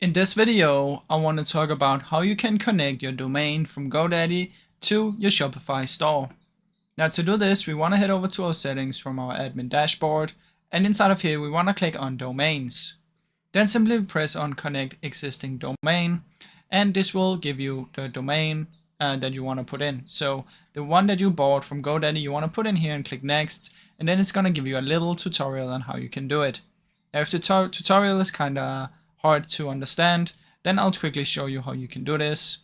In this video, I want to talk about how you can connect your domain from Godaddy to your Shopify store. Now to do this, we want to head over to our settings from our admin dashboard, and inside of here we want to click on domains. Then simply press on connect existing domain, and this will give you the domain that you want to put in. So the one that you bought from Godaddy you want to put in here and click next, and then it's going to give you a little tutorial on how you can do it. Now if the tutorial is kind of hard to understand, then I'll quickly show you how you can do this.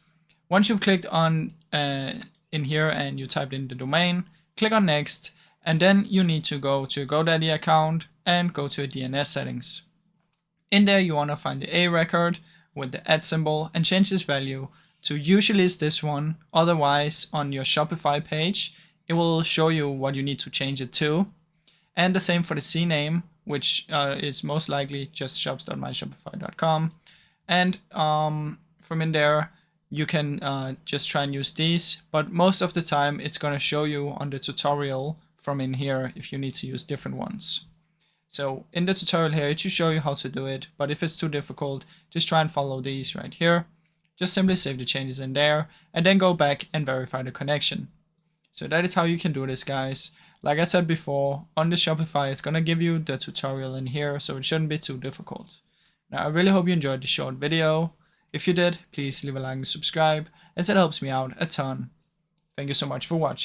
Once you've clicked on in here and you typed in the domain, click on next, and then you need to go to your Godaddy account and go to DNS settings. In there you want to find the A record with the @ symbol and change this value to usually is this one. Otherwise on your Shopify page it will show you what you need to change it to. And the same for the CNAME, which is most likely just shops.myshopify.com. And from in there, you can just try and use these, but most of the time it's going to show you on the tutorial from in here if you need to use different ones. So in the tutorial here, it should show you how to do it, but if it's too difficult, just try and follow these right here. Just simply save the changes in there and then go back and verify the connection. So that is how you can do this, guys. Like I said before, on the Shopify, it's going to give you the tutorial in here, so it shouldn't be too difficult. Now, I really hope you enjoyed the short video. If you did, please leave a like and subscribe, as it helps me out a ton. Thank you so much for watching.